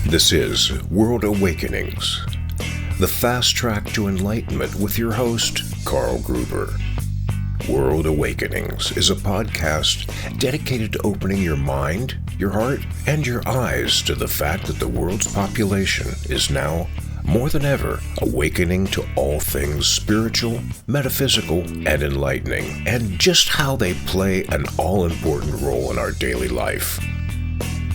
This is World Awakenings, the fast track to enlightenment with your host, Carl Gruber. World Awakenings is a podcast dedicated to opening your mind, your heart, and your eyes to the fact that the world's population is now, more than ever, awakening to all things spiritual, metaphysical, and enlightening, and just how they play an all-important role in our daily life.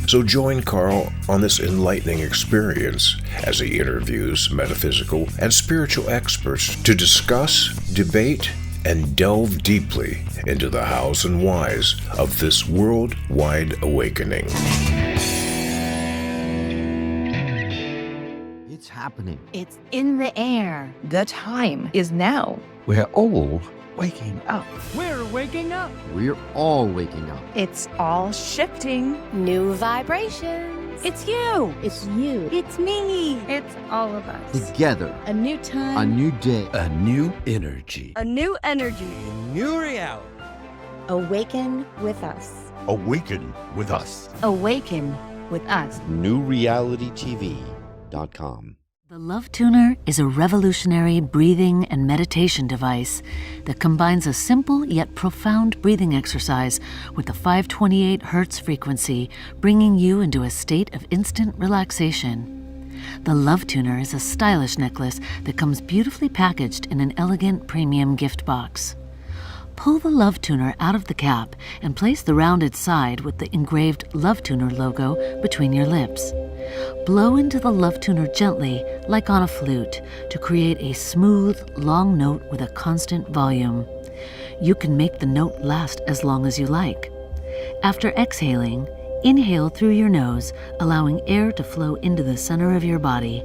So join Carl on this enlightening experience as he interviews metaphysical and spiritual experts to discuss, debate, and delve deeply into the hows and whys of this worldwide awakening. It's happening. It's in the air. The time is now. We're all waking up. We're waking up. We're all waking up. It's all shifting. New vibrations. It's you. It's you. It's me. It's all of us. Together. A new time. A new day. A new energy. A new energy. A new reality. Awaken with us. Awaken with us. Awaken with us. NewRealityTV.com. The Love Tuner is a revolutionary breathing and meditation device that combines a simple yet profound breathing exercise with the 528 Hz frequency, bringing you into a state of instant relaxation. The Love Tuner is a stylish necklace that comes beautifully packaged in an elegant premium gift box. Pull the Love Tuner out of the cap and place the rounded side with the engraved Love Tuner logo between your lips. Blow into the Love Tuner gently, like on a flute, to create a smooth, long note with a constant volume. You can make the note last as long as you like. After exhaling, inhale through your nose, allowing air to flow into the center of your body.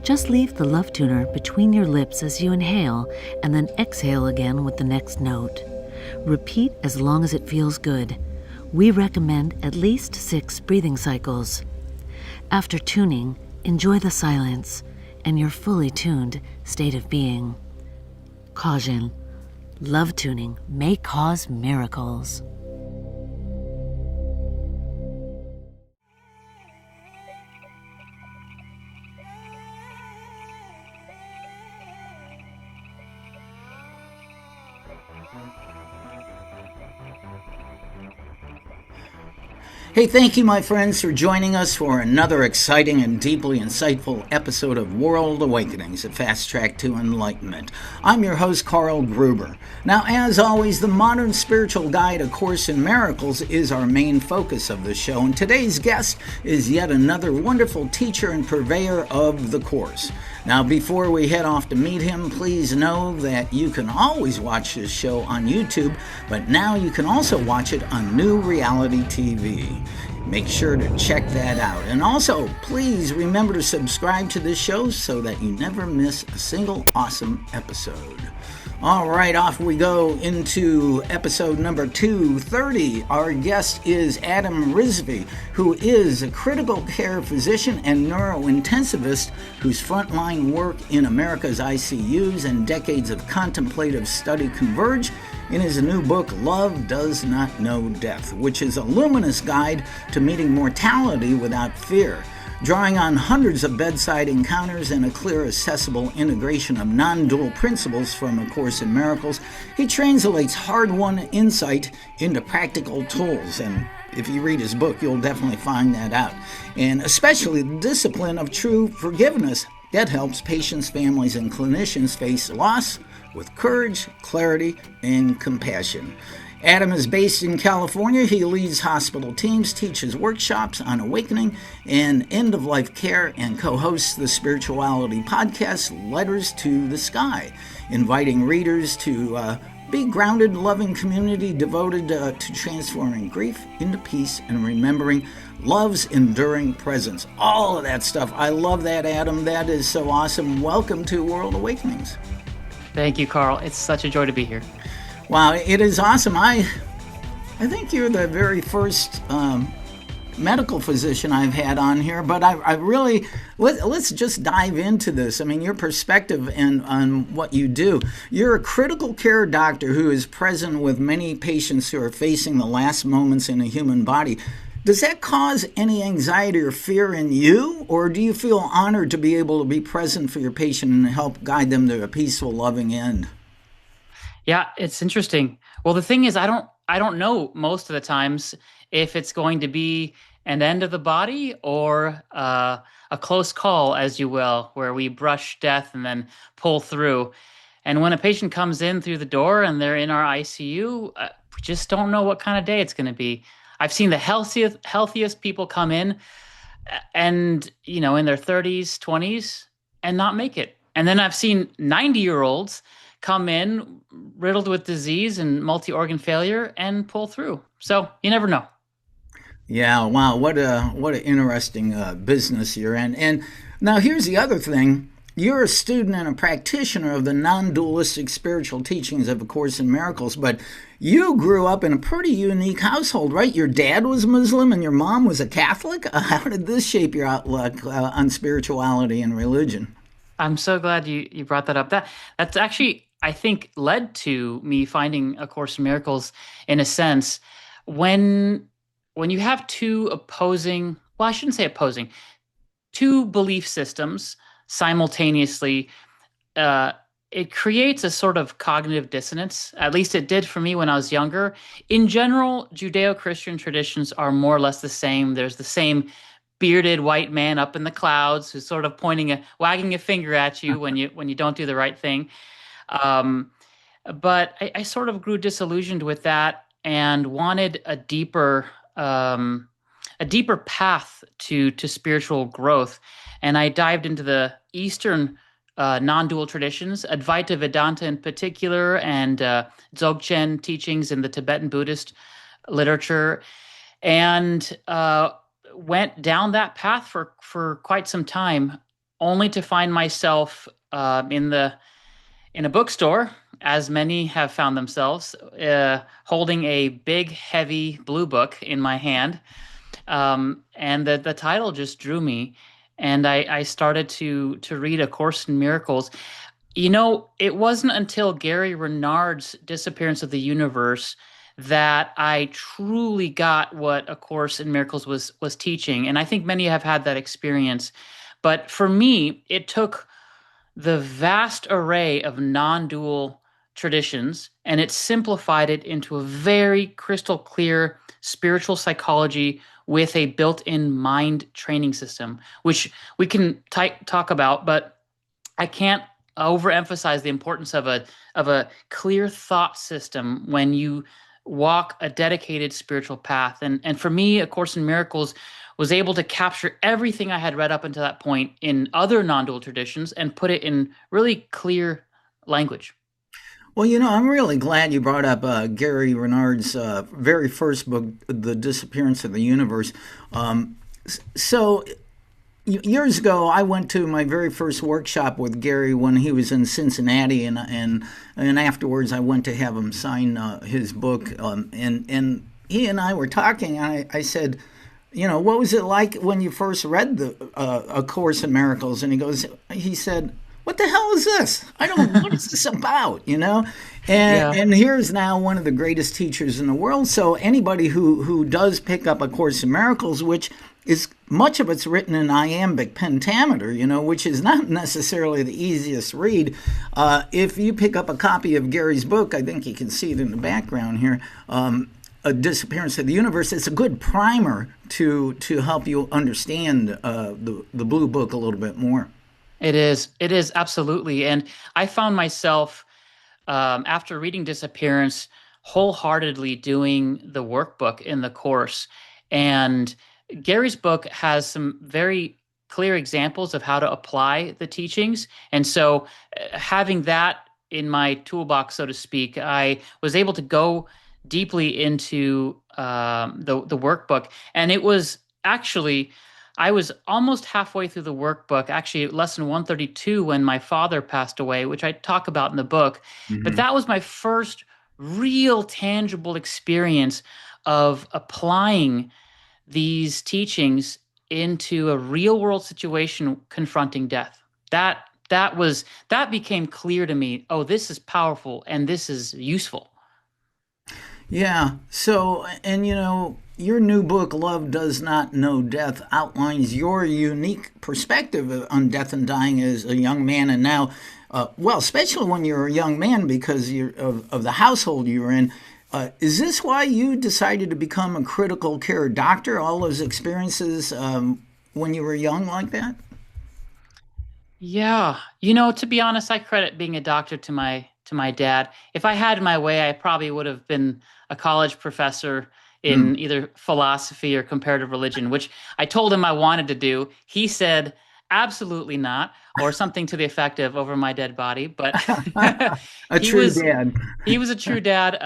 Just leave the Love Tuner between your lips as you inhale, and then exhale again with the next note. Repeat as long as it feels good. We recommend at least 6 breathing cycles. After tuning, enjoy the silence and your fully tuned state of being. Caution: love tuning may cause miracles. Hey, thank you, my friends, for joining us for another exciting and deeply insightful episode of World Awakenings, a fast track to enlightenment. I'm your host, Carl Gruber. Now, as always, the Modern Spiritual Guide, A Course in Miracles, is our main focus of the show, and today's guest is yet another wonderful teacher and purveyor of the Course. Now, before we head off to meet him, please know that you can always watch this show on YouTube, but now you can also watch it on New Reality TV. Make sure to check that out. And also, please remember to subscribe to this show so that you never miss a single awesome episode. All right, off we go into episode number 230. Our guest is Adam Rizvi, who is a critical care physician and neuro-intensivist whose frontline work in America's ICUs and decades of contemplative study converge in his new book, Love Does Not Know Death, which is a luminous guide to meeting mortality without fear. Drawing on hundreds of bedside encounters and a clear, accessible integration of non-dual principles from A Course in Miracles, he translates hard-won insight into practical tools. And if you read his book, you'll definitely find that out. And especially the discipline of true forgiveness that helps patients, families, and clinicians face loss with courage, clarity, and compassion. Adam is based in California. He leads hospital teams, teaches workshops on awakening and end-of-life care, and co-hosts the spirituality podcast, Letters to the Sky, inviting readers to be grounded, loving community devoted to transforming grief into peace and remembering love's enduring presence. All of that stuff. I love that, Adam. That is so awesome. Welcome to World Awakenings. Thank you, Carl. It's such a joy to be here. Wow, it is awesome. I think you're the very first medical physician I've had on here, but I really, let's just dive into this. I mean, your perspective and on what you do. You're a critical care doctor who is present with many patients who are facing the last moments in a human body. Does that cause any anxiety or fear in you, or do you feel honored to be able to be present for your patient and help guide them to a peaceful, loving end? Yeah, it's interesting. Well, the thing is, I don't know most of the times if it's going to be an end of the body or a close call, as you will, where we brush death and then pull through. And when a patient comes in through the door and they're in our ICU, we just don't know what kind of day it's going to be. I've seen the healthiest people come in and, in their 30s, 20s and not make it. And then I've seen 90-year-olds come in riddled with disease and multi-organ failure and pull through. So you never know. Yeah, wow, what an interesting business you're in. And now here's the other thing. You're a student and a practitioner of the non-dualistic spiritual teachings of A Course in Miracles, but you grew up in a pretty unique household, right? Your dad was Muslim and your mom was a Catholic. How did this shape your outlook on spirituality and religion? I'm so glad you brought that up. That's actually, I think, led to me finding A Course in Miracles in a sense. When you have two opposing, well, I shouldn't say opposing, two belief systems simultaneously, it creates a sort of cognitive dissonance. At least it did for me when I was younger. In general, Judeo-Christian traditions are more or less the same. There's the same bearded white man up in the clouds who's sort of wagging a finger at you when you don't do the right thing. But I sort of grew disillusioned with that and wanted a deeper path to spiritual growth. And I dived into the Eastern non-dual traditions, Advaita Vedanta in particular, and Dzogchen teachings in the Tibetan Buddhist literature, and went down that path for quite some time, only to find myself in a bookstore, as many have found themselves, holding a big, heavy blue book in my hand. And the title just drew me. And I started to read A Course in Miracles. It wasn't until Gary Renard's Disappearance of the Universe that I truly got what A Course in Miracles was teaching. And I think many have had that experience. But for me, it took the vast array of non-dual traditions and it simplified it into a very crystal clear spiritual psychology with a built-in mind training system, which we can talk about, but I can't overemphasize the importance of a clear thought system when you walk a dedicated spiritual path. And for me, A Course in Miracles was able to capture everything I had read up until that point in other non-dual traditions and put it in really clear language. Well, I'm really glad you brought up Gary Renard's very first book, The Disappearance of the Universe. So years ago, I went to my very first workshop with Gary when he was in Cincinnati, and afterwards I went to have him sign his book. And he and I were talking, and I said, what was it like when you first read A Course in Miracles? And he said, what the hell is this? What is this about, And Yeah. and here's now one of the greatest teachers in the world. So anybody who does pick up A Course in Miracles, which is much of it's written in iambic pentameter, which is not necessarily the easiest read. If you pick up a copy of Gary's book, I think you can see it in the background here, A Disappearance of the Universe, it's a good primer to help you understand the Blue Book a little bit more. It is absolutely. And I found myself, after reading Disappearance, wholeheartedly doing the workbook in the course. And Gary's book has some very clear examples of how to apply the teachings. And so having that in my toolbox, so to speak, I was able to go deeply into the workbook. And it was actually, I was almost halfway through the workbook, actually lesson 132, when my father passed away, which I talk about in the book. Mm-hmm. But that was my first real tangible experience of applying these teachings into a real world situation confronting death. That became clear to me. Oh, this is powerful and this is useful. Yeah. So, and your new book, Love Does Not Know Death, outlines your unique perspective on death and dying as a young man, and now, especially when you're a young man because of the household you were in. Is this why you decided to become a critical care doctor? All those experiences when you were young like that? Yeah. To be honest, I credit being a doctor to my dad. If I had my way, I probably would have been a college professor in either philosophy or comparative religion, which I told him I wanted to do. He said, absolutely not, or something to the effect of over my dead body. But A true dad. He was a true dad,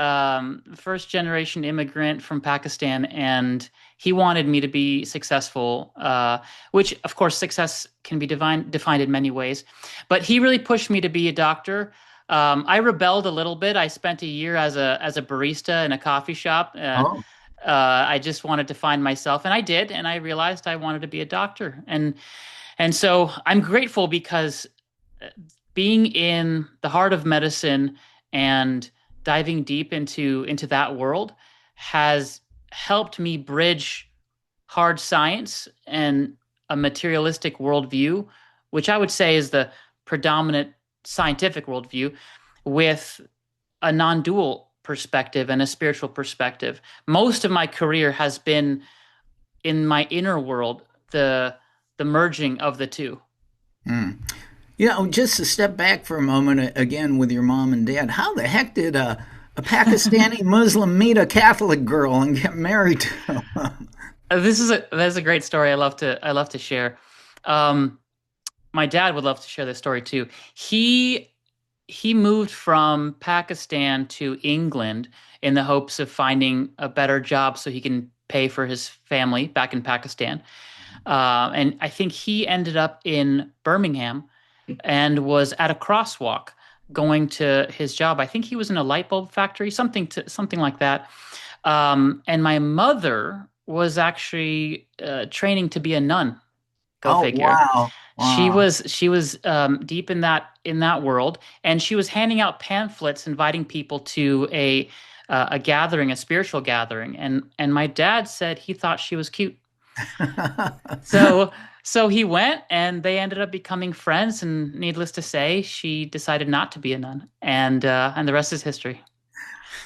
first generation immigrant from Pakistan, and he wanted me to be successful, which of course success can be defined in many ways. But he really pushed me to be a doctor. I rebelled a little bit. I spent a year as a barista in a coffee shop. I just wanted to find myself, and I did, and I realized I wanted to be a doctor. And so I'm grateful because being in the heart of medicine and diving deep into that world has helped me bridge hard science and a materialistic worldview, which I would say is the predominant scientific worldview, with a non-dual perspective and a spiritual perspective. Most of my career has been in my inner world, the merging of the two. Just to step back for a moment again with your mom and dad, how the heck did a Pakistani Muslim meet a Catholic girl and get married to them? That's a great story. I love to share. My dad would love to share this story too. He moved from Pakistan to England in the hopes of finding a better job so he can pay for his family back in Pakistan. And I think he ended up in Birmingham and was at a crosswalk going to his job. I think he was in a light bulb factory, something like that. And my mother was actually training to be a nun. Go figure. Wow. She was deep in that world, and she was handing out pamphlets inviting people to a gathering, a spiritual gathering. And my dad said he thought she was cute. So he went, and they ended up becoming friends. And needless to say, she decided not to be a nun, and the rest is history.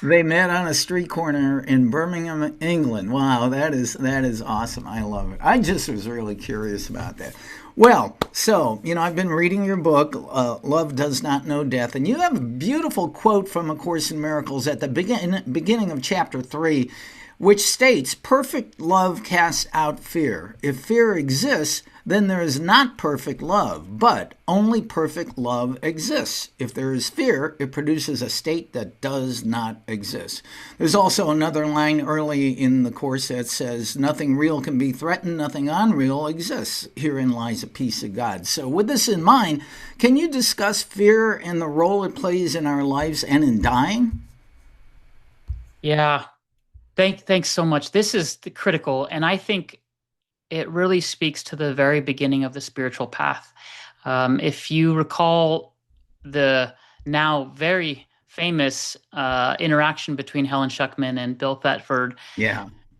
They met on a street corner in Birmingham, England. Wow, that is awesome. I love it. I just was really curious about that. Well, so, I've been reading your book, Love Does Not Know Death, and you have a beautiful quote from A Course in Miracles at the beginning of chapter 3, which states, perfect love casts out fear. If fear exists, then there is not perfect love, but only perfect love exists. If there is fear, it produces a state that does not exist. There's also another line early in the Course that says, nothing real can be threatened, nothing unreal exists. Herein lies a peace of God. So with this in mind, can you discuss fear and the role it plays in our lives and in dying? Yeah. Thanks so much. This is critical, and I think it really speaks to the very beginning of the spiritual path. If you recall the now very famous interaction between Helen Schuckman and Bill Thetford,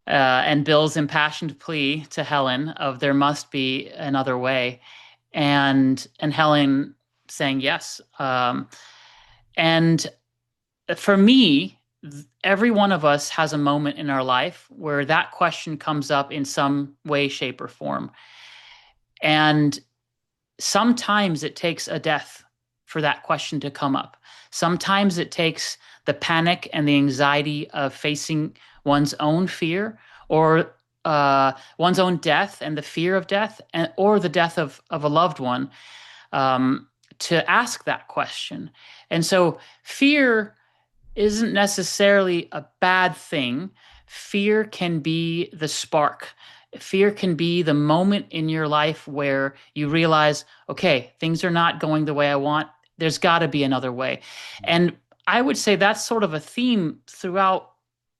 and Bill's impassioned plea to Helen of there must be another way, and Helen saying yes. And for me, every one of us has a moment in our life where that question comes up in some way, shape, or form. And sometimes it takes a death for that question to come up. Sometimes it takes the panic and the anxiety of facing one's own fear, or one's own death and the fear of death, or the death of a loved one, to ask that question. And so fear isn't necessarily a bad thing. Fear can be the spark. Fear can be the moment in your life where you realize, okay, things are not going the way I want. There's got to be another way. And I would say that's sort of a theme throughout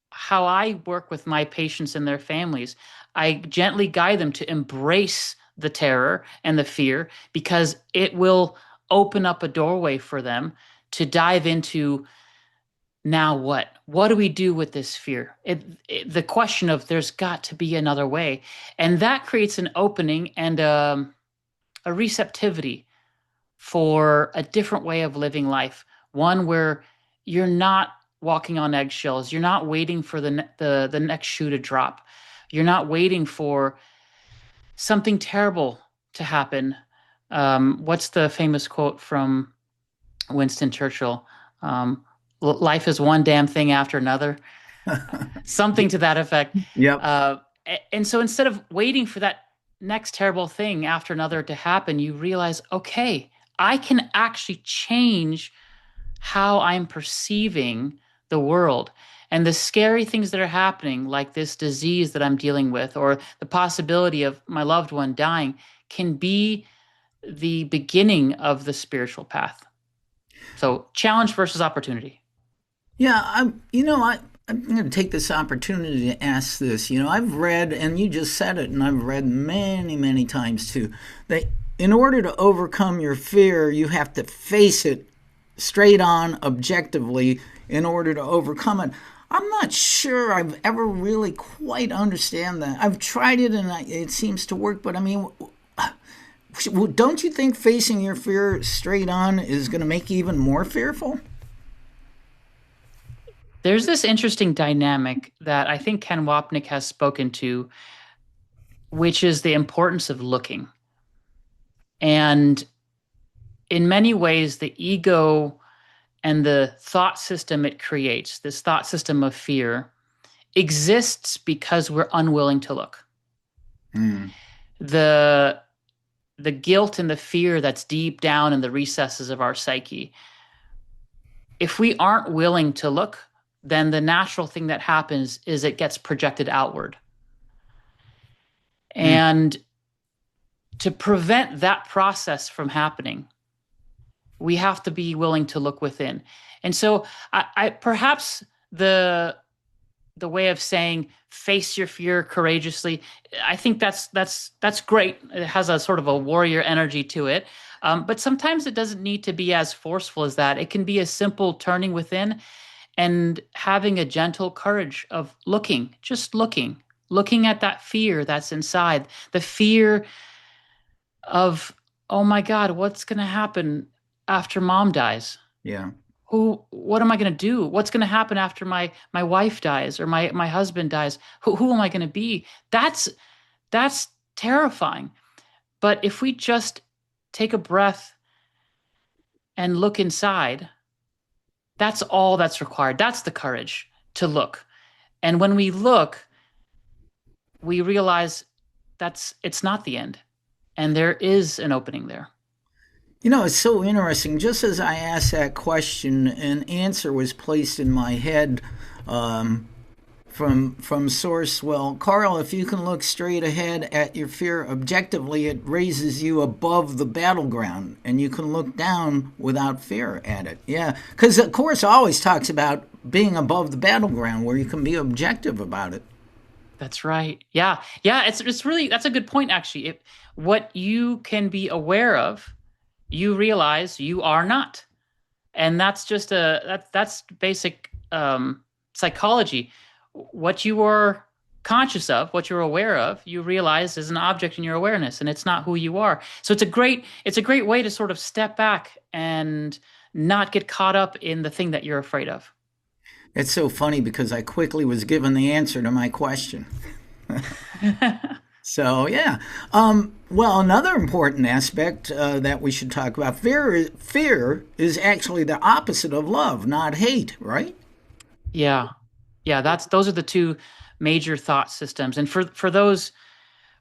how I work with my patients and their families. I gently guide them to embrace the terror and the fear, because it will open up a doorway for them to dive into now what? What do we do with this fear? The question of there's got to be another way. And that creates an opening and a receptivity for a different way of living life, one where you're not walking on eggshells. You're not waiting for the next shoe to drop. You're not waiting for something terrible to happen. What's the famous quote from Winston Churchill? Life is one damn thing after another. Something to that effect. Yep. And so instead of waiting for that next terrible thing after another to happen, you realize, okay, I can actually change how I'm perceiving the world. And the scary things that are happening, like this disease that I'm dealing with, or the possibility of my loved one dying, can be the beginning of the spiritual path. So challenge versus opportunity. Yeah, I'm going to take this opportunity to ask this. I've read, and you just said it, and I've read many, many times too, that in order to overcome your fear, you have to face it straight on, objectively, in order to overcome it. I'm not sure I've ever really quite understand that. I've tried it, and it seems to work, but I mean, don't you think facing your fear straight on is going to make you even more fearful? There's this interesting dynamic that I think Ken Wapnick has spoken to, which is the importance of looking. And in many ways, the ego and the thought system it creates, this thought system of fear, exists because we're unwilling to look. The guilt and the fear that's deep down in the recesses of our psyche, if we aren't willing to look, then the natural thing that happens is it gets projected outward. And to prevent that process from happening, we have to be willing to look within. And so I perhaps the way of saying face your fear courageously, I think that's great. It has a sort of a warrior energy to it. But sometimes it doesn't need to be as forceful as that. It can be a simple turning within and having a gentle courage of looking, just looking at that fear that's inside, the fear of, oh my God, what's going to happen after mom dies? Yeah. What am I going to do? What's going to happen after my wife dies or my husband dies? Who am I going to be? That's terrifying. But if we just take a breath and look inside, that's all that's required. That's the courage to look. And when we look, we realize it's not the end. And there is an opening there. It's so interesting. Just as I asked that question, an answer was placed in my head from source. Well, Carl, if you can look straight ahead at your fear objectively, it raises you above the battleground, and you can look down without fear at it. Yeah, because the Course always talks about being above the battleground, where you can be objective about it. That's right. Yeah. It's really, that's a good point, actually. What you can be aware of, you realize you are not. And that's just that's basic psychology. What you are conscious of, what you're aware of, you realize is an object in your awareness, and it's not who you are. So it's a great way to sort of step back and not get caught up in the thing that you're afraid of. It's so funny because I quickly was given the answer to my question. So, yeah. Well, another important aspect that we should talk about, fear is actually the opposite of love, not hate, right? Yeah. Those are the two major thought systems. And for those,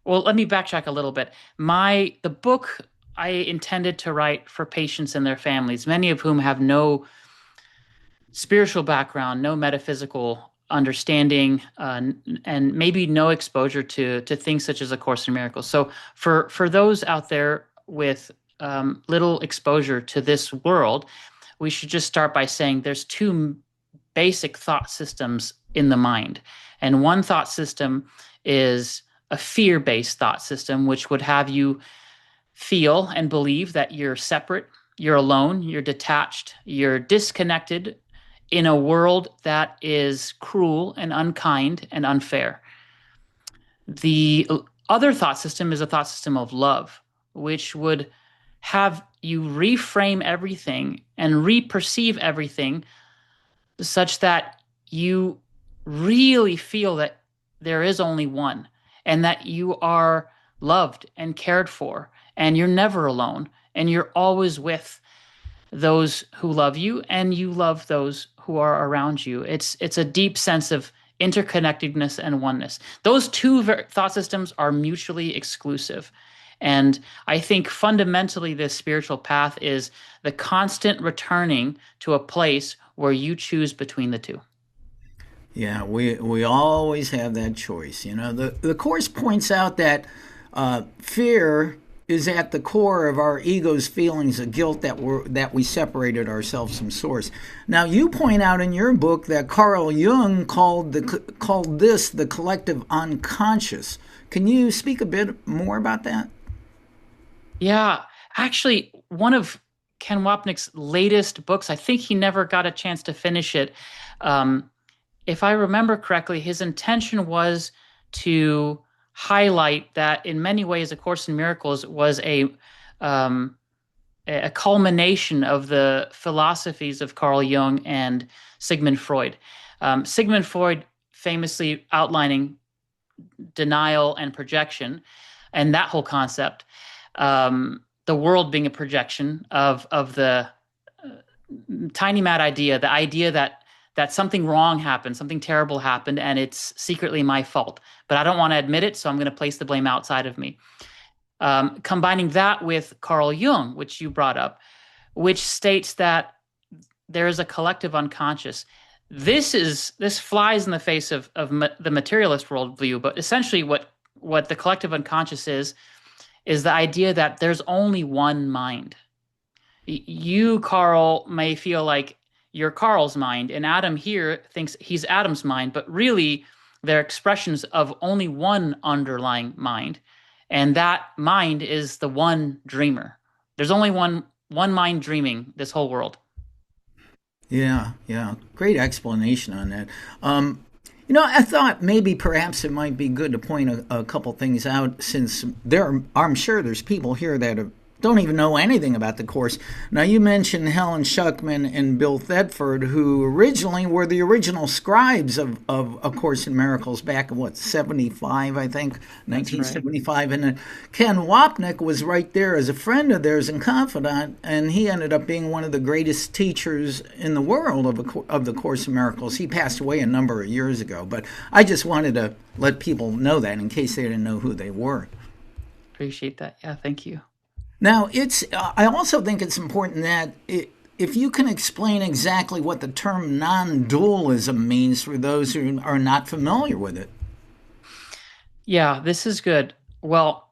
well, let me backtrack a little bit. The book I intended to write for patients and their families, many of whom have no spiritual background, no metaphysical understanding, and maybe no exposure to things such as A Course in Miracles. So for those out there with little exposure to this world, we should just start by saying there's two basic thought systems in the mind. And one thought system is a fear-based thought system, which would have you feel and believe that you're separate, you're alone, you're detached, you're disconnected in a world that is cruel and unkind and unfair. The other thought system is a thought system of love, which would have you reframe everything and reperceive everything such that you really feel that there is only one and that you are loved and cared for and you're never alone and you're always with those who love you and you love those who are around you. It's a deep sense of interconnectedness and oneness. Those two thought systems are mutually exclusive. And I think fundamentally this spiritual path is the constant returning to a place where you choose between the two. Yeah, we always have that choice. The Course points out that fear is at the core of our ego's feelings of guilt that we separated ourselves from Source. Now, you point out in your book that Carl Jung called this the collective unconscious. Can you speak a bit more about that? Yeah, actually, one of Ken Wapnick's latest books, I think he never got a chance to finish it. If I remember correctly, his intention was to highlight that in many ways, A Course in Miracles was a culmination of the philosophies of Carl Jung and Sigmund Freud. Sigmund Freud famously outlining denial and projection, and that whole concept, the world being a projection of the tiny mad idea, the idea that something wrong happened, something terrible happened, and it's secretly my fault. But I don't want to admit it, so I'm going to place the blame outside of me. Combining that with Carl Jung, which you brought up, which states that there is a collective unconscious. This flies in the face of the materialist worldview, but essentially what the collective unconscious is the idea that there's only one mind. You, Carl, may feel like you're Carl's mind, and Adam here thinks he's Adam's mind, but really they're expressions of only one underlying mind, and that mind is the one dreamer. There's only one mind dreaming this whole world. Yeah. Great explanation on that. I thought maybe perhaps it might be good to point a couple things out, since I'm sure there's people here that don't even know anything about the Course. Now, you mentioned Helen Schuckman and Bill Thetford, who originally were the original scribes of A Course in Miracles back in, 75, I think, 1975. Right. And Ken Wapnick was right there as a friend of theirs and confidant, and he ended up being one of the greatest teachers in the world of the Course in Miracles. He passed away a number of years ago, but I just wanted to let people know that in case they didn't know who they were. Appreciate that. Yeah, thank you. Now, I also think it's important that if you can explain exactly what the term non-dualism means for those who are not familiar with it. Yeah, this is good. Well,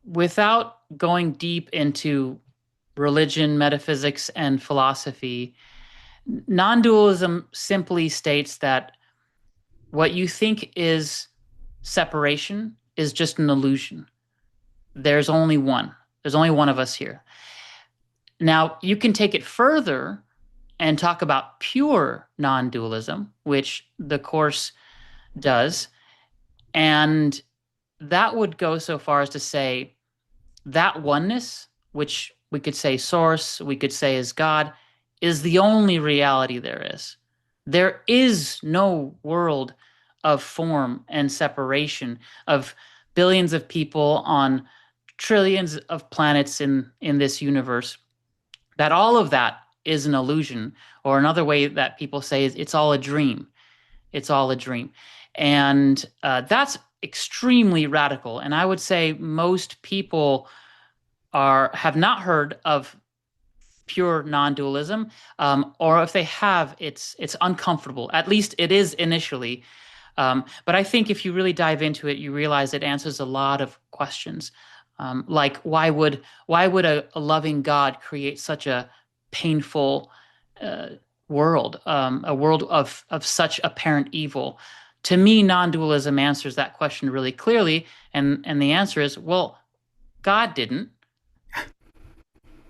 without going deep into religion, metaphysics, and philosophy, non-dualism simply states that what you think is separation is just an illusion. There's only one. There's only one of us here. Now, you can take it further and talk about pure non-dualism, which the Course does. And that would go so far as to say that oneness, which we could say Source, we could say is God, is the only reality there is. There is no world of form and separation, of billions of people on trillions of planets in this universe, that all of that is an illusion, or another way that people say is it's all a dream. It's all a dream. And that's extremely radical. And I would say most people have not heard of pure non-dualism, or if they have, it's uncomfortable. At least it is initially. But I think if you really dive into it, you realize it answers a lot of questions. Like why would a loving God create such a painful world, a world of such apparent evil? To me, non-dualism answers that question really clearly, and the answer is, well, God didn't.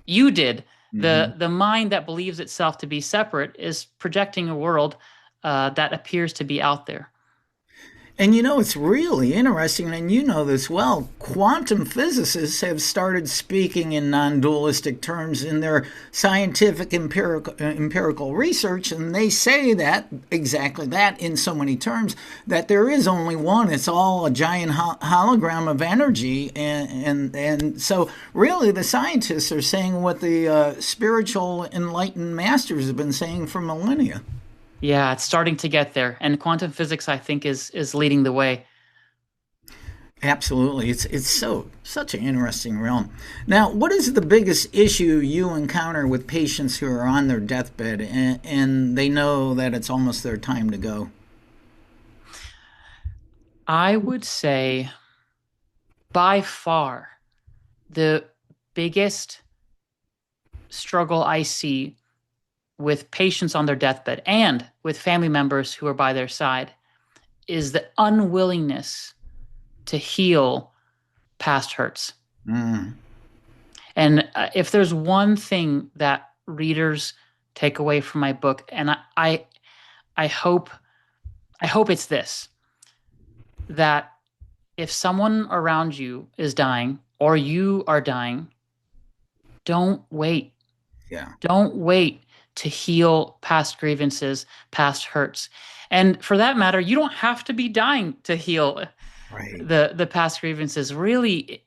You did. The mind that believes itself to be separate is projecting a world that appears to be out there. And it's really interesting, and you know this well. Quantum physicists have started speaking in non-dualistic terms in their scientific empirical research, and they say that, exactly that, in so many terms, that there is only one. It's all a giant hologram of energy, and so really the scientists are saying what the spiritual enlightened masters have been saying for millennia. Yeah, it's starting to get there, and quantum physics, I think, is leading the way. Absolutely, it's such an interesting realm. Now, what is the biggest issue you encounter with patients who are on their deathbed and they know that it's almost their time to go? I would say, by far, the biggest struggle I see with patients on their deathbed and with family members who are by their side is the unwillingness to heal past hurts. And if there's one thing that readers take away from my book, and I hope it's this, that if someone around you is dying or you are dying, don't wait. Yeah. Don't wait to heal past grievances, past hurts. And for that matter, you don't have to be dying to heal the past grievances. Really,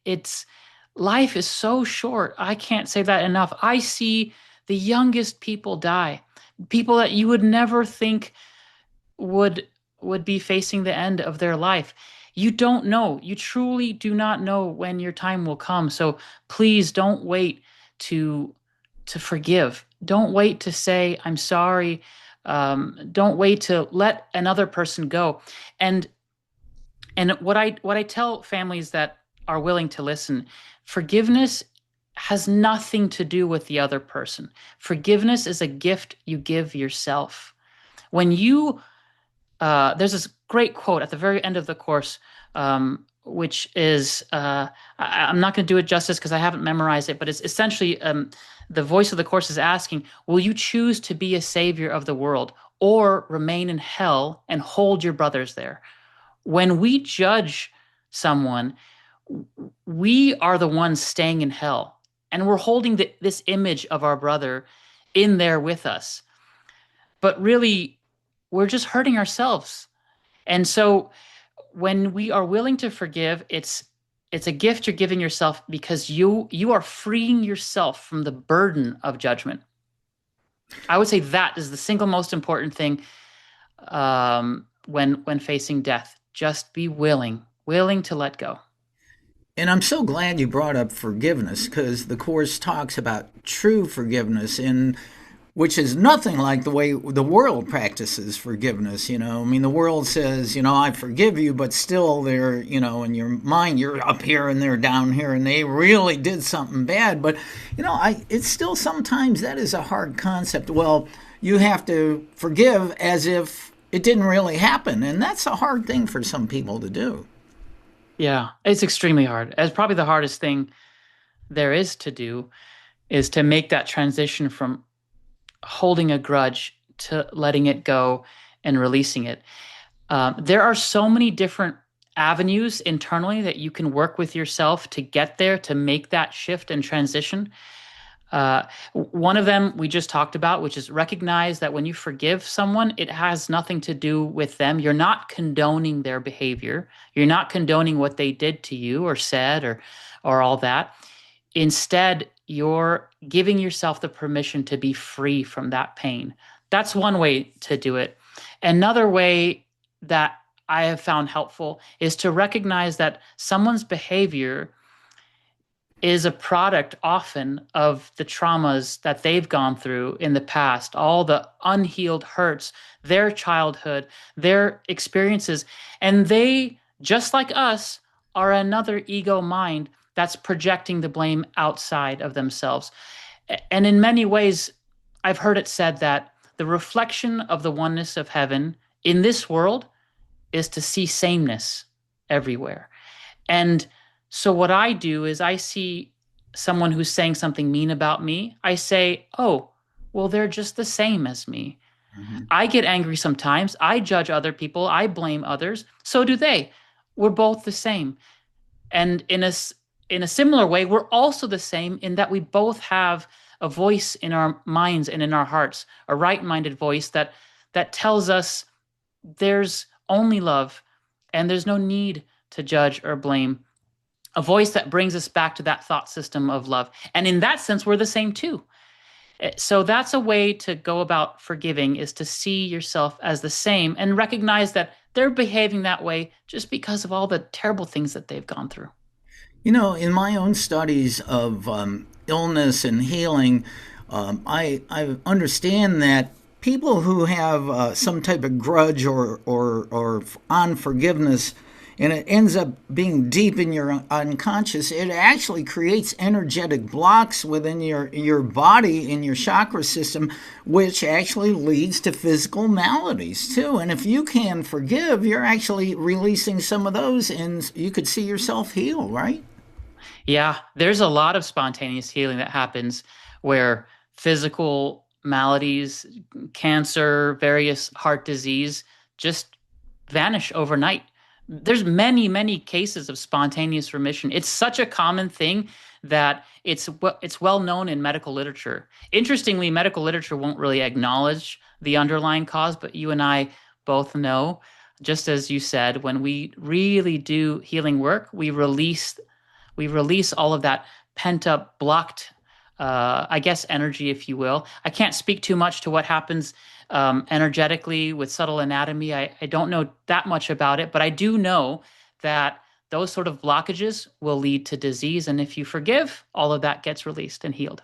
life is so short. I can't say that enough. I see the youngest people die, people that you would never think would be facing the end of their life. You don't know. You truly do not know when your time will come. So please don't wait to forgive. Don't wait to say, I'm sorry. Don't wait to let another person go. And what I tell families that are willing to listen, forgiveness has nothing to do with the other person. Forgiveness is a gift you give yourself. When you, there's this great quote at the very end of the course, which is, I'm not going to do it justice because I haven't memorized it, but it's essentially the voice of the course is asking, will you choose to be a savior of the world or remain in hell and hold your brothers there? When we judge someone, we are the ones staying in hell, and we're holding this image of our brother in there with us. But really, we're just hurting ourselves. And so when we are willing to forgive, it's a gift you're giving yourself because you are freeing yourself from the burden of judgment. I would say that is the single most important thing when facing death. Just be willing to let go. And I'm so glad you brought up forgiveness, because the Course talks about true forgiveness, which is nothing like the way the world practices forgiveness. I mean, the world says, I forgive you, but still they're, in your mind, you're up here and they're down here and they really did something bad. But, it's still sometimes that is a hard concept. Well, you have to forgive as if it didn't really happen. And that's a hard thing for some people to do. Yeah, it's extremely hard. It's probably the hardest thing there is to do is to make that transition from holding a grudge to letting it go and releasing it. There are so many different avenues internally that you can work with yourself to get there, to make that shift and transition. One of them we just talked about, which is recognize that when you forgive someone, it has nothing to do with them. You're not condoning their behavior. You're not condoning what they did to you or said or all that. Instead, you're giving yourself the permission to be free from that pain. That's one way to do it. Another way that I have found helpful is to recognize that someone's behavior is a product often of the traumas that they've gone through in the past, all the unhealed hurts, their childhood, their experiences. And they, just like us, are another ego mind that's projecting the blame outside of themselves. And in many ways, I've heard it said that the reflection of the oneness of heaven in this world is to see sameness everywhere. And so what I do is I see someone who's saying something mean about me, I say, oh, well, they're just the same as me. I get angry sometimes. I judge other people. I blame others. So do they. We're both the same. And in a similar way, we're also the same in that we both have a voice in our minds and in our hearts, a right-minded voice that tells us there's only love and there's no need to judge or blame. A voice that brings us back to that thought system of love. And in that sense, we're the same too. So that's a way to go about forgiving, is to see yourself as the same and recognize that they're behaving that way just because of all the terrible things that they've gone through. You know, in my own studies of illness and healing, I understand that people who have some type of grudge or unforgiveness, and it ends up being deep in your unconscious, it actually creates energetic blocks within your body, in your chakra system, which actually leads to physical maladies too. And if you can forgive, you're actually releasing some of those, and you could see yourself heal, right? Yeah, there's a lot of spontaneous healing that happens where physical maladies, cancer, various heart disease just vanish overnight. There's many, many cases of spontaneous remission. It's such a common thing that it's well known in medical literature. Interestingly, medical literature won't really acknowledge the underlying cause, but you and I both know, just as you said, when we really do healing work, we release all of that pent up, blocked, I guess, energy, if you will. I can't speak too much to what happens energetically with subtle anatomy. I don't know that much about it, but I do know that those sort of blockages will lead to disease. And if you forgive, all of that gets released and healed.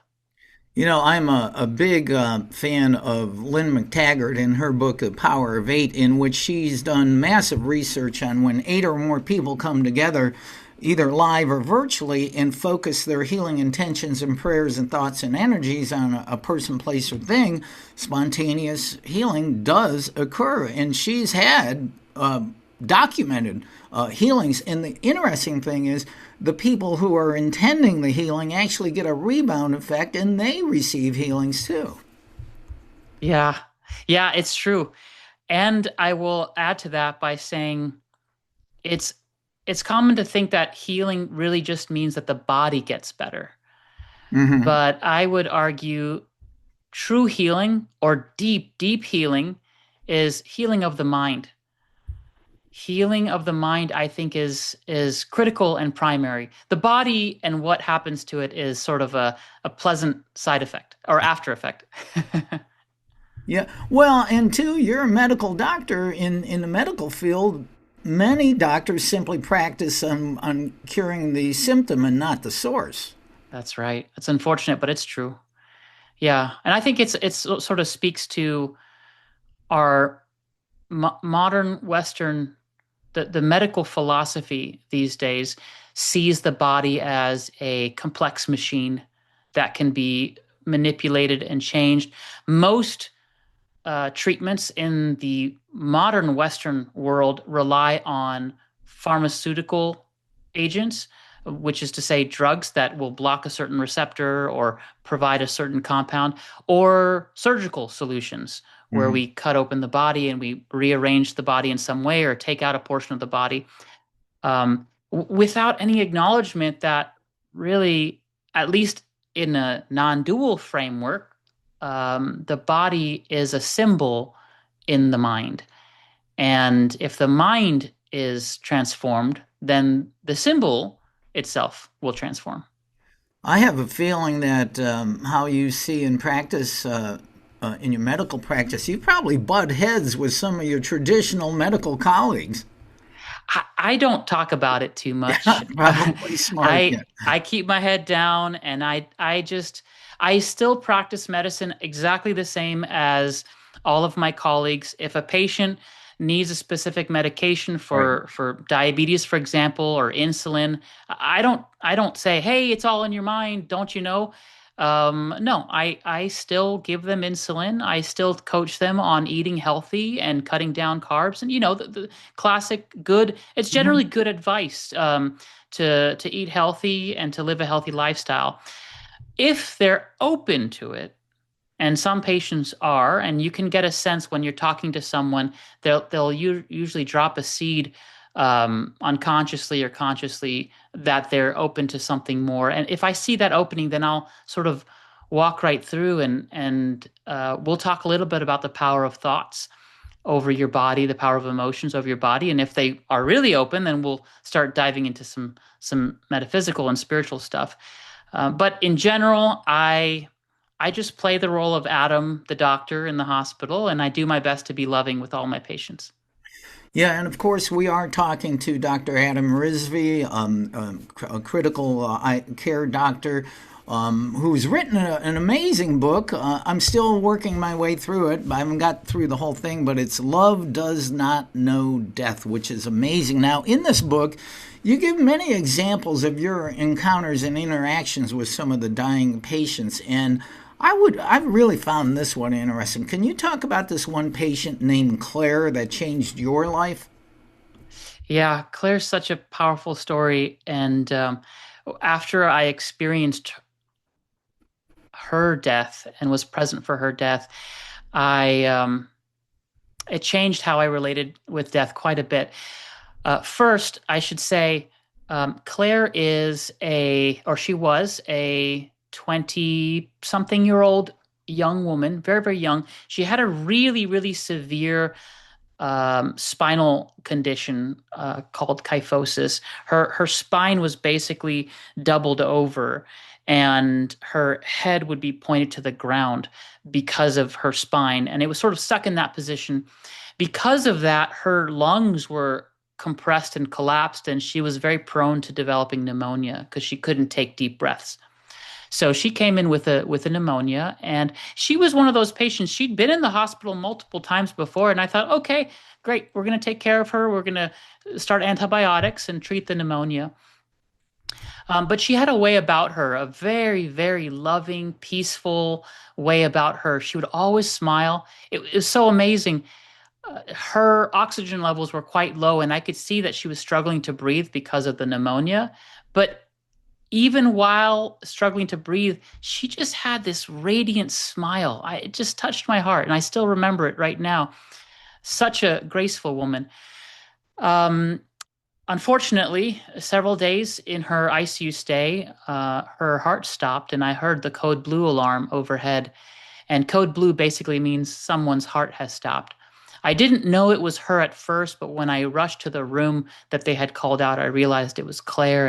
You know, I'm a big fan of Lynn McTaggart in her book, The Power of Eight, in which she's done massive research on when 8 or more people come together, either live or virtually, and focus their healing intentions and prayers and thoughts and energies on a person, place, or thing, spontaneous healing does occur. And she's had documented healings. And the interesting thing is the people who are intending the healing actually get a rebound effect, and they receive healings too. Yeah, it's true. And I will add to that by saying it's common to think that healing really just means that the body gets better. Mm-hmm. But I would argue true healing, or deep, deep healing, is healing of the mind. Healing of the mind, I think, is critical and primary. The body and what happens to it is sort of a pleasant side effect or after effect. Yeah. Well, and two, you're a medical doctor in the medical field. Many doctors simply practice on curing the symptom and not the source. That's right. It's unfortunate, but it's true. Yeah. And I think it sort of speaks to our modern Western, the medical philosophy these days sees the body as a complex machine that can be manipulated and changed. Most treatments in the modern Western world rely on pharmaceutical agents, which is to say drugs that will block a certain receptor or provide a certain compound, or surgical solutions where we cut open the body and we rearrange the body in some way or take out a portion of the body, without any acknowledgement that really, at least in a non-dual framework, the body is a symbol in the mind. And if the mind is transformed, then the symbol itself will transform. I have a feeling that how you see in practice, in your medical practice, you probably butt heads with some of your traditional medical colleagues. I don't talk about it too much. Probably smart. I keep my head down, and I still practice medicine exactly the same as all of my colleagues. If a patient needs a specific medication for diabetes, for example, or insulin, I don't say, hey, it's all in your mind, don't you know? No, I still give them insulin. I still coach them on eating healthy and cutting down carbs. And, the classic good, it's generally good advice to eat healthy and to live a healthy lifestyle. If they're open to it, and some patients are, and you can get a sense when you're talking to someone, they'll usually drop a seed unconsciously or consciously that they're open to something more. And if I see that opening, then I'll sort of walk right through and we'll talk a little bit about the power of thoughts over your body, the power of emotions over your body. And if they are really open, then we'll start diving into some metaphysical and spiritual stuff. But in general, I just play the role of Adam, the doctor in the hospital, and I do my best to be loving with all my patients. Yeah, and of course, we are talking to Dr. Adam Rizvi, a critical care doctor who's written an amazing book. I'm still working my way through it. I haven't got through the whole thing, but it's Love Does Not Know Death, which is amazing. Now, in this book, you give many examples of your encounters and interactions with some of the dying patients, and I've really found this one interesting. Can you talk about this one patient named Claire that changed your life? Yeah, Claire's such a powerful story. And after I experienced her death and was present for her death, it changed how I related with death quite a bit. First, I should say, Claire she was a 20-something-year-old young woman, very, very young. She had a really, really severe spinal condition called kyphosis. Her spine was basically doubled over, and her head would be pointed to the ground because of her spine, and it was sort of stuck in that position. Because of that, her lungs were compressed and collapsed, and she was very prone to developing pneumonia because she couldn't take deep breaths. So she came in with a pneumonia, and she was one of those patients. She'd been in the hospital multiple times before, and I thought, okay, great, we're going to take care of her. We're going to start antibiotics and treat the pneumonia. But she had a way about her, a very, very loving, peaceful way about her. She would always smile. It was so amazing. Her oxygen levels were quite low, and I could see that she was struggling to breathe because of the pneumonia. But even while struggling to breathe, she just had this radiant smile. It just touched my heart, and I still remember it right now. Such a graceful woman. Unfortunately, several days in her ICU stay, her heart stopped, and I heard the code blue alarm overhead. And code blue basically means someone's heart has stopped. I didn't know it was her at first, but when I rushed to the room that they had called out, I realized it was Claire.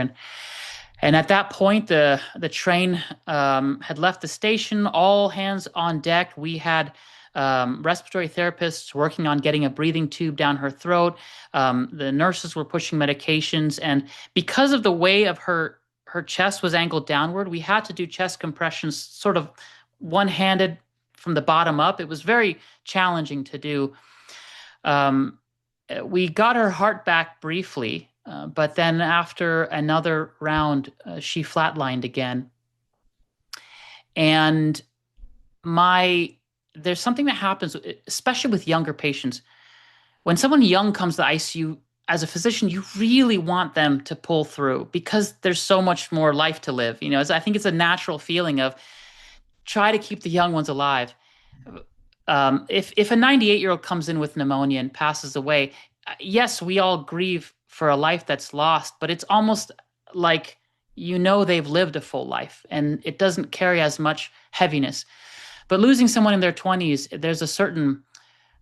And at that point, the train had left the station, all hands on deck. We had respiratory therapists working on getting a breathing tube down her throat. The nurses were pushing medications. And because of the way of her chest was angled downward, we had to do chest compressions sort of one-handed from the bottom up. It was very challenging to do. We got her heart back briefly. But then after another round, she flatlined again. And there's something that happens, especially with younger patients. When someone young comes to the ICU, as a physician, you really want them to pull through because there's so much more life to live. I think it's a natural feeling of try to keep the young ones alive. If a 98-year-old comes in with pneumonia and passes away, yes, we all grieve for a life that's lost, but it's almost like they've lived a full life and it doesn't carry as much heaviness. But losing someone in their 20s, there's a certain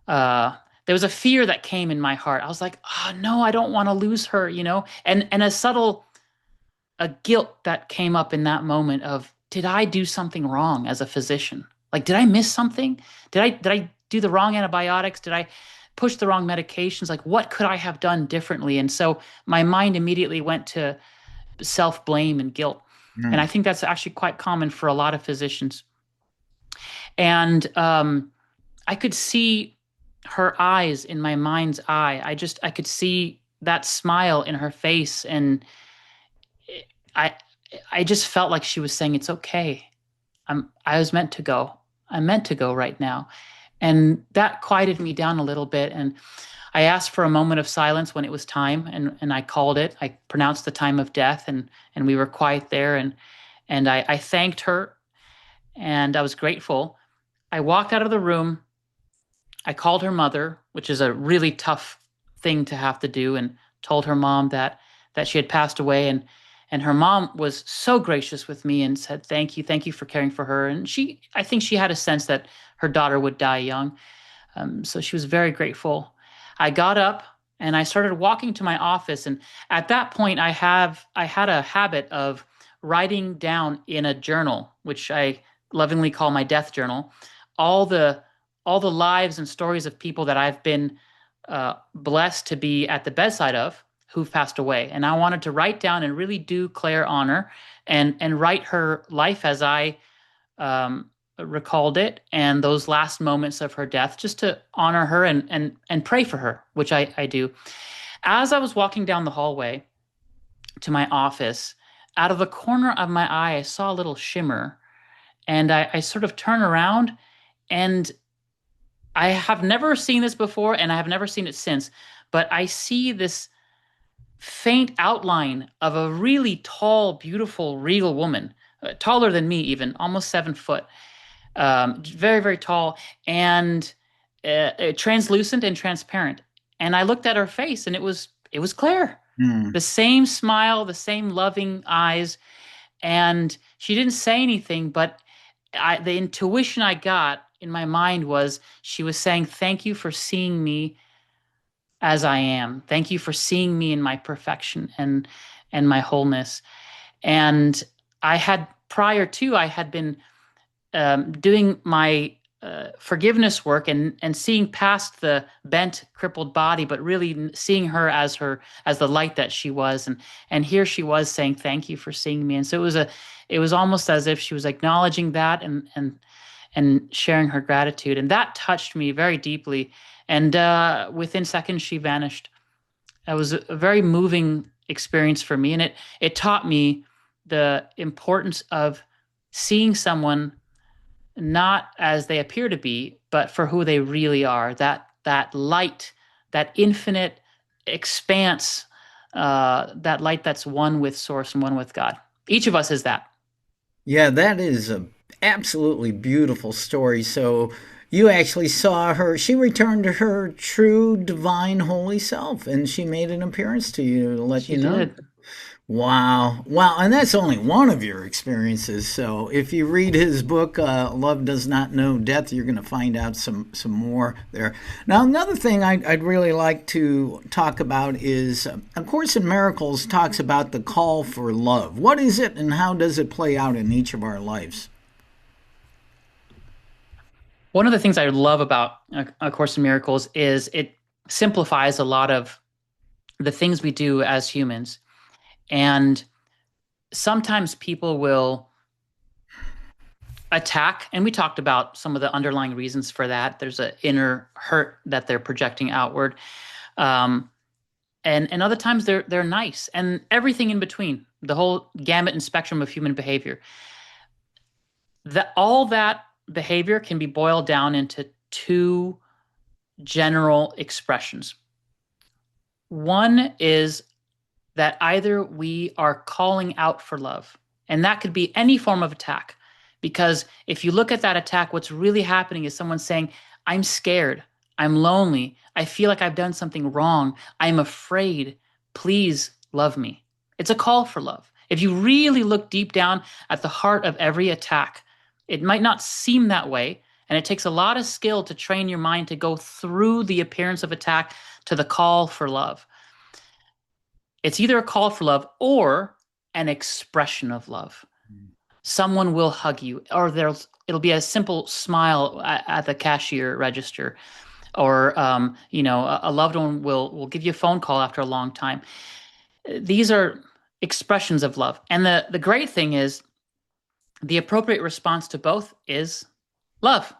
there was a fear that came in my heart. I was like, oh no, I don't want to lose her, and a subtle guilt that came up in that moment of, did I do something wrong as a physician? Like, did I miss something? Did I do the wrong antibiotics? Did I push the wrong medications? Like, what could I have done differently? And so my mind immediately went to self-blame and guilt. And I think that's actually quite common for a lot of physicians. And I could see her eyes in my mind's eye. I could see that smile in her face. And I just felt like she was saying, it's okay. I was meant to go. I'm meant to go right now. And that quieted me down a little bit. And I asked for a moment of silence when it was time, and I called it. I pronounced the time of death, and we were quiet there. And I thanked her, and I was grateful. I walked out of the room. I called her mother, which is a really tough thing to have to do, and told her mom that she had passed away. And her mom was so gracious with me and said, thank you for caring for her. And I think she had a sense that her daughter would die young. So she was very grateful. I got up and I started walking to my office. And at that point, I had a habit of writing down in a journal, which I lovingly call my death journal, all the lives and stories of people that I've been blessed to be at the bedside of, who've passed away. And I wanted to write down and really do Claire honor and write her life as I recalled it, and those last moments of her death, just to honor her and pray for her, which I do. As I was walking down the hallway to my office, out of the corner of my eye, I saw a little shimmer, and I sort of turn around, and I have never seen this before, and I have never seen it since, but I see this faint outline of a really tall, beautiful, regal woman, taller than me even, almost 7 foot, very, very tall, and translucent and transparent. And I looked at her face, and it was Claire. The same smile, the same loving eyes, and she didn't say anything, but the intuition I got in my mind was she was saying, thank you for seeing me as I am. Thank you for seeing me in my perfection and my wholeness. And I had been doing my forgiveness work and seeing past the bent, crippled body, but really seeing her as the light that she was. And here she was saying, thank you for seeing me. And so it was almost as if she was acknowledging that and sharing her gratitude. And that touched me very deeply. And within seconds, she vanished. It was a very moving experience for me. And it taught me the importance of seeing someone not as they appear to be, but for who they really are. That light, that infinite expanse, that light that's one with Source and one with God. Each of us is that. Yeah, that is a absolutely beautiful story. So you actually saw her. She returned to her true, divine, holy self, and she made an appearance to you to let you know. Did. Wow. And that's only one of your experiences. So if you read his book, Love Does Not Know Death, you're going to find out some more there. Now, another thing I'd really like to talk about is A Course in Miracles talks about the call for love. What is it, and how does it play out in each of our lives? One of the things I love about A Course in Miracles is it simplifies a lot of the things we do as humans. And sometimes people will attack, and we talked about some of the underlying reasons for that. There's an inner hurt that they're projecting outward. And other times they're nice, and everything in between, the whole gamut and spectrum of human behavior. All that behavior can be boiled down into two general expressions. One is that either we are calling out for love, and that could be any form of attack, because if you look at that attack, what's really happening is someone saying, I'm scared, I'm lonely, I feel like I've done something wrong, I'm afraid, please love me. It's a call for love. If you really look deep down at the heart of every attack, it might not seem that way, and it takes a lot of skill to train your mind to go through the appearance of attack to the call for love. It's either a call for love or an expression of love. Someone will hug you, or it'll be a simple smile at the cashier register, or a loved one will give you a phone call after a long time. These are expressions of love. And the great thing is the appropriate response to both is love.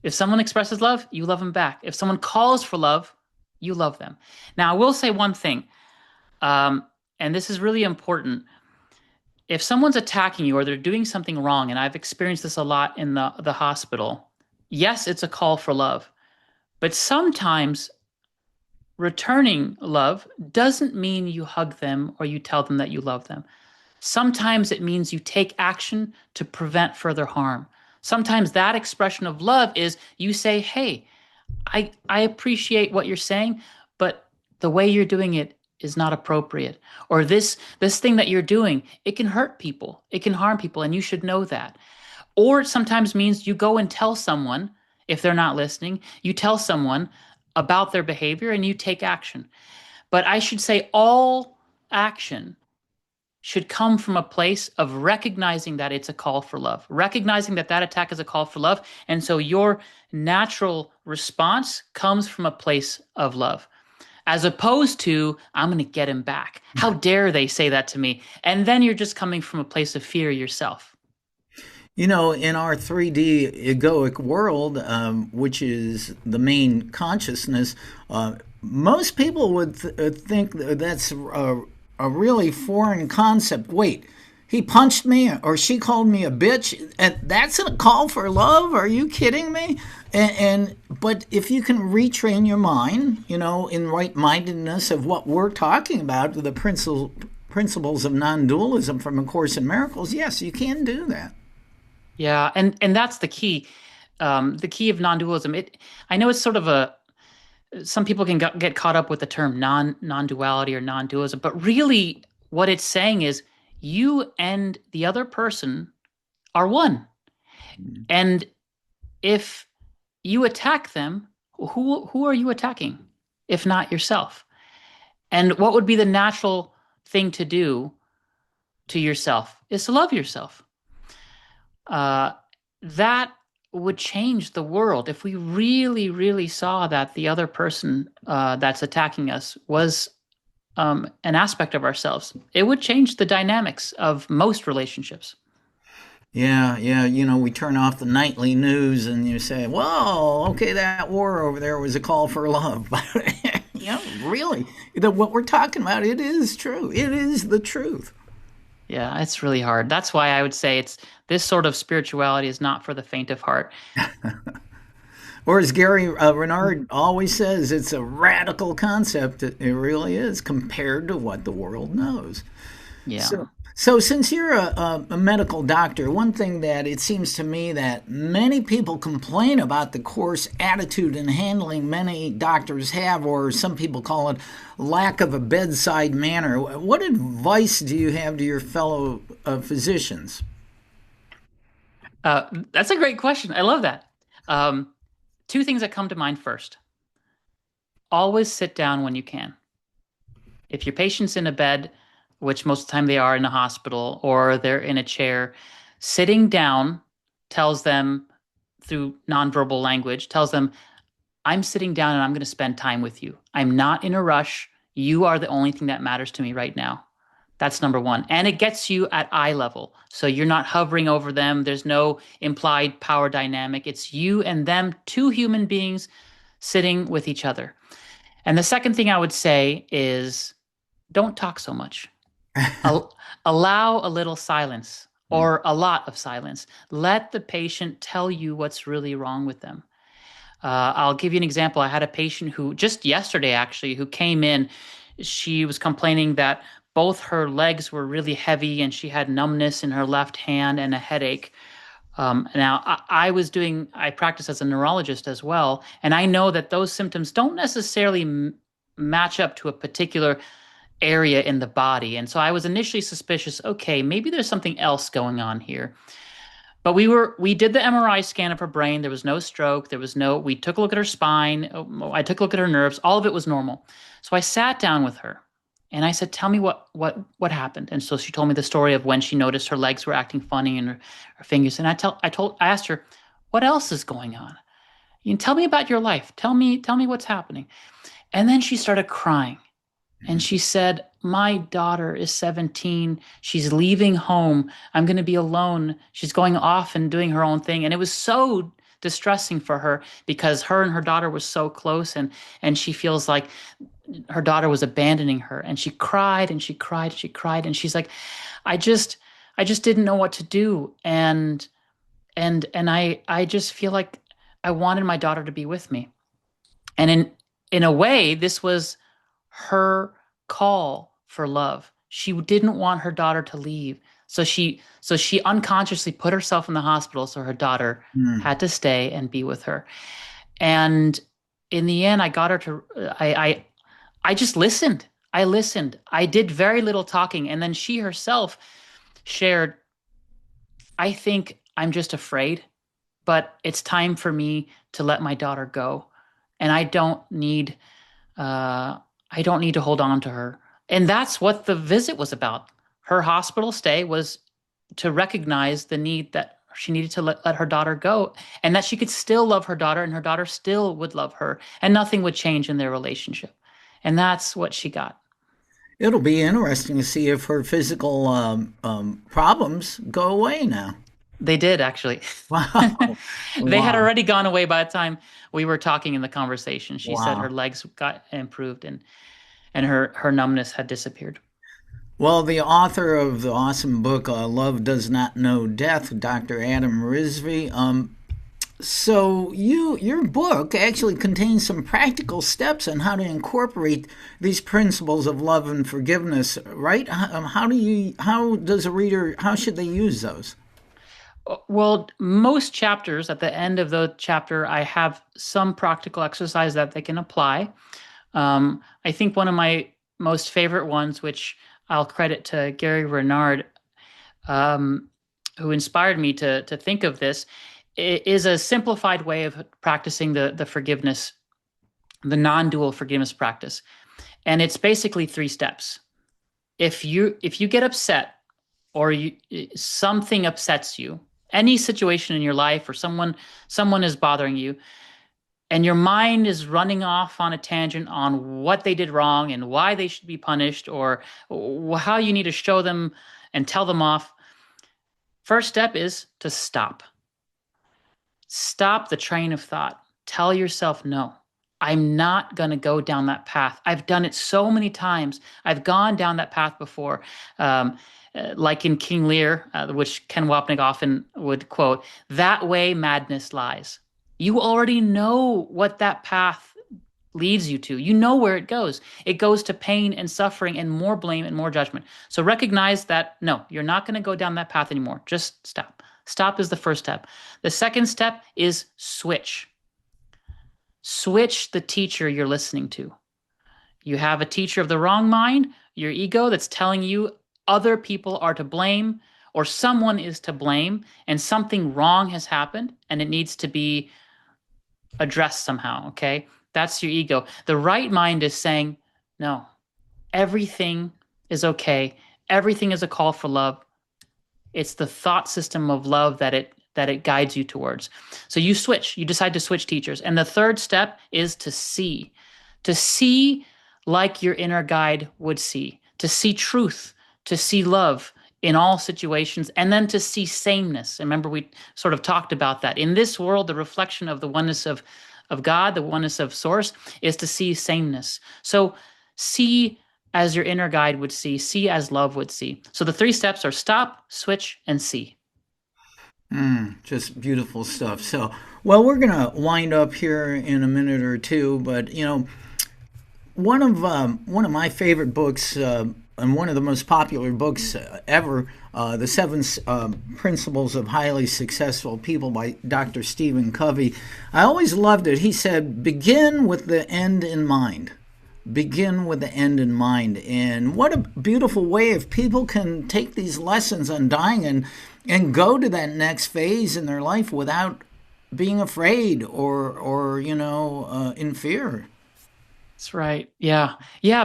If someone expresses love, you love them back. If someone calls for love, you love them. Now, I will say one thing. And this is really important. if someone's attacking you or they're doing something wrong, and I've experienced this a lot in the hospital, yes, it's a call for love. But sometimes returning love doesn't mean you hug them or you tell them that you love them. Sometimes it means you take action to prevent further harm. Sometimes that expression of love is you say, hey, I appreciate what you're saying, but the way you're doing it is not appropriate. Or this thing that you're doing, it can hurt people. It can harm people, and you should know that. Or it sometimes means you go and tell someone, if they're not listening, you tell someone about their behavior and you take action. But I should say all action should come from a place of recognizing that it's a call for love, recognizing that that attack is a call for love. And so your natural response comes from a place of love, as opposed to, I'm going to get him back. How dare they say that to me? And then you're just coming from a place of fear yourself. You know, in our 3D egoic world, which is the main consciousness, most people would think that's a really foreign concept. Wait, he punched me or she called me a bitch, and that's a call for love? Are you kidding me? But if you can retrain your mind, you know, in right-mindedness of what we're talking about, the principles of non-dualism from A Course in Miracles, yes, you can do that. Yeah, and that's the key. The key of non-dualism. I know it's sort of some people can get caught up with the term non-duality or non-dualism, but really what it's saying is you and the other person are one. Mm-hmm. And if you attack them, who are you attacking, if not yourself? And what would be the natural thing to do to yourself is to love yourself. That would change the world if we really, really saw that the other person that's attacking us was an aspect of ourselves. It would change the dynamics of most relationships. Yeah. You know, we turn off the nightly news and you say, well, okay, that war over there was a call for love. You know, really, what we're talking about, it is true. It is the truth. Yeah, it's really hard. That's why I would say this sort of spirituality is not for the faint of heart. Or as Gary Renard always says, it's a radical concept. It really is, compared to what the world knows. Yeah. So since you're a medical doctor, one thing that it seems to me that many people complain about the Course attitude and handling many doctors have, or some people call it lack of a bedside manner. What advice do you have to your fellow physicians? That's a great question. I love that. Two things that come to mind first. Always sit down when you can. If your patient's in a bed, which most of the time they are in a hospital, or they're in a chair, sitting down tells them, through nonverbal language, tells them, I'm sitting down and I'm going to spend time with you. I'm not in a rush. You are the only thing that matters to me right now. That's number one. And it gets you at eye level. So you're not hovering over them. There's no implied power dynamic. It's you and them, two human beings sitting with each other. And the second thing I would say is don't talk so much. Allow a little silence or a lot of silence. Let the patient tell you what's really wrong with them. I'll give you an example. I had a patient who just yesterday, actually, who came in. She was complaining that both her legs were really heavy and she had numbness in her left hand and a headache. Now, I practice as a neurologist as well, and I know that those symptoms don't necessarily match up to a particular area in the body. And so I was initially suspicious, okay, maybe there's something else going on here. But we did the MRI scan of her brain. There was no stroke. We took a look at her spine. I took a look at her nerves. All of it was normal. So I sat down with her and I said, tell me what happened. And so she told me the story of when she noticed her legs were acting funny and her fingers. And I asked her, what else is going on? Tell me about your life. Tell me what's happening. And then she started crying. And she said, my daughter is 17. She's leaving home. I'm going to be alone. She's going off and doing her own thing. And it was so distressing for her because her and her daughter were so close. And she feels like her daughter was abandoning her. And she cried and she cried and she cried. And she's like, I just I just didn't know what to do. And I just feel like I wanted my daughter to be with me. And in a way, this was her call for love. She didn't want her daughter to leave. So she unconsciously put herself in the hospital so her daughter had to stay and be with her. And in the end, I got her to I just listened. I listened. I did very little talking, and then she herself shared, I think I'm just afraid, but it's time for me to let my daughter go. And I don't need to hold on to her. And that's what the visit was about. Her hospital stay was to recognize the need that she needed to let her daughter go, and that she could still love her daughter and her daughter still would love her, and nothing would change in their relationship. And that's what she got. It'll be interesting to see if her physical problems go away now. They did, actually. Wow. They had Wow. already gone away by the time we were talking in the conversation. She said Wow. her legs got improved, and her numbness had disappeared. Well, the author of the awesome book, Love Does Not Know Death, Dr. Adam Rizvi. So your book actually contains some practical steps on how to incorporate these principles of love and forgiveness, right? How should they use those? Well, most chapters, at the end of the chapter, I have some practical exercise that they can apply. I think one of my most favorite ones, which I'll credit to Gary Renard, who inspired me to think of this, is a simplified way of practicing the forgiveness, the non-dual forgiveness practice. And it's basically 3 steps. If you get upset, or something upsets you, any situation in your life, or someone is bothering you, and your mind is running off on a tangent on what they did wrong and why they should be punished, or how you need to show them and tell them off, first step is to stop. Stop the train of thought. Tell yourself, no, I'm not going to go down that path. I've done it so many times. I've gone down that path before. Like in King Lear, which Ken Wapnick often would quote, "That way madness lies." You already know what that path leads you to. You know where it goes. It goes to pain and suffering and more blame and more judgment. So recognize that, no, you're not going to go down that path anymore. Just stop. Stop is the first step. The second step is switch. Switch the teacher you're listening to. You have a teacher of the wrong mind, your ego, that's telling you other people are to blame, or someone is to blame, and something wrong has happened and it needs to be addressed somehow, okay? That's your ego. The right mind is saying, no, everything is okay. Everything is a call for love. It's the thought system of love that it guides you towards. So you switch. You decide to switch teachers. And the third step is to see. To see like your inner guide would see. To see truth. To see love in all situations. And then to see sameness. And remember, we sort of talked about that. In this world, the reflection of the oneness of God, the oneness of Source, is to see sameness. So see as your inner guide would see as love would see. So the 3 steps are stop, switch, and see. Just beautiful stuff. So, well, we're going to wind up here in a minute or two, but one of my favorite books, and one of the most popular books ever, The 7 Principles of Highly Successful People by Dr. Stephen Covey. I always loved it. He said, begin with the end in mind. Begin with the end in mind. And what a beautiful way if people can take these lessons on dying and go to that next phase in their life without being afraid or in fear. That's right. Yeah.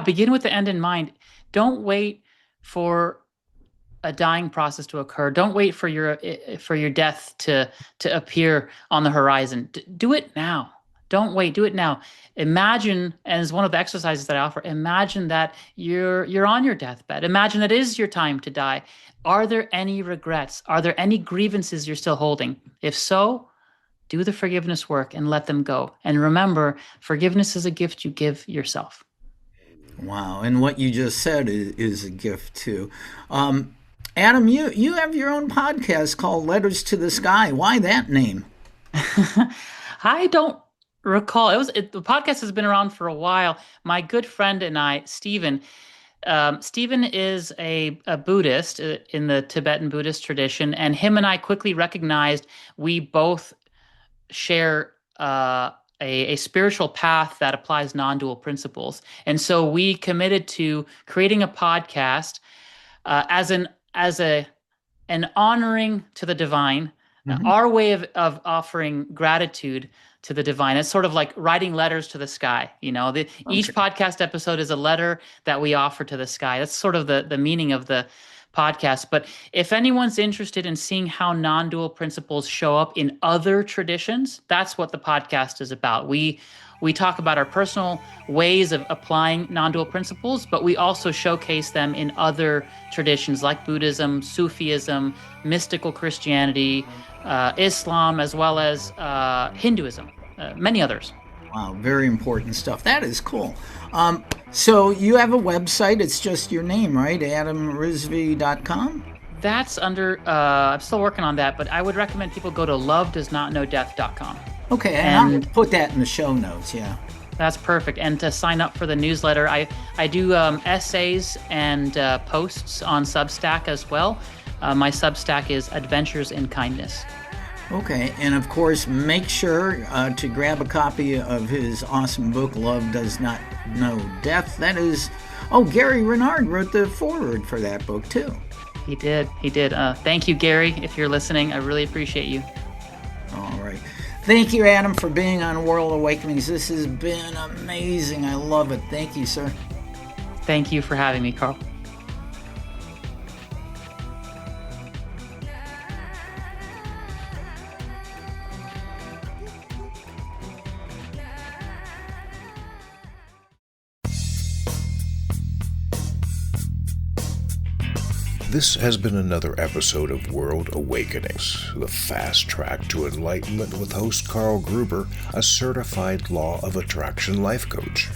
Begin with the end in mind. Don't wait for a dying process to occur. Don't wait for your death to appear on the horizon. Do it now. Don't wait. Do it now. Imagine, as one of the exercises that I offer, imagine that you're on your deathbed. Imagine that it is your time to die. Are there any regrets? Are there any grievances you're still holding? If so, do the forgiveness work and let them go. And remember, forgiveness is a gift you give yourself. Wow. And what you just said is a gift too. Adam, you have your own podcast called Letters to the Sky. Why that name? I don't recall. The podcast has been around for a while. My good friend and I, Stephen is a Buddhist in the Tibetan Buddhist tradition, and him and I quickly recognized we both share a spiritual path that applies non-dual principles. And so we committed to creating a podcast as an honoring to the divine, our way of offering gratitude to the divine. It's sort of like writing letters to the sky. Each podcast episode is a letter that we offer to the sky. That's sort of the meaning of the podcast. But if anyone's interested in seeing how non-dual principles show up in other traditions, that's what the podcast is about. We talk about our personal ways of applying non-dual principles, but we also showcase them in other traditions like Buddhism, Sufism, mystical Christianity, Islam, as well as Hinduism, many others. Wow, very important stuff. That is cool. So you have a website. It's just your name, right? AdamRizvi.com? That's under, I'm still working on that, but I would recommend people go to lovedoesnotknowdeath.com. Okay, and I'll put that in the show notes, yeah. That's perfect. And to sign up for the newsletter, I do essays and posts on Substack as well. My Substack is Adventures in Kindness. Okay, and of course, make sure to grab a copy of his awesome book, Love Does Not Know Death. That is, Gary Renard wrote the foreword for that book, too. He did. Thank you, Gary, if you're listening. I really appreciate you. All right. Thank you, Adam, for being on World Awakenings. This has been amazing. I love it. Thank you, sir. Thank you for having me, Carl. This has been another episode of World Awakenings, the fast track to enlightenment with host Carl Gruber, a certified law of attraction life coach.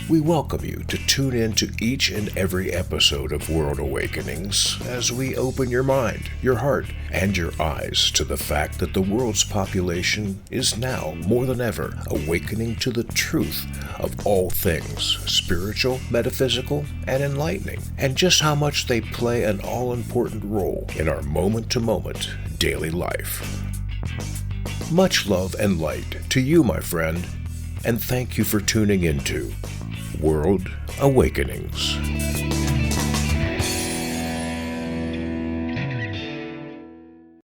We welcome you to tune in to each and every episode of World Awakenings as we open your mind, your heart, and your eyes to the fact that the world's population is now, more than ever, awakening to the truth of all things spiritual, metaphysical, and enlightening, and just how much they play an all-important role in our moment-to-moment daily life. Much love and light to you, my friend, and thank you for tuning into World Awakenings.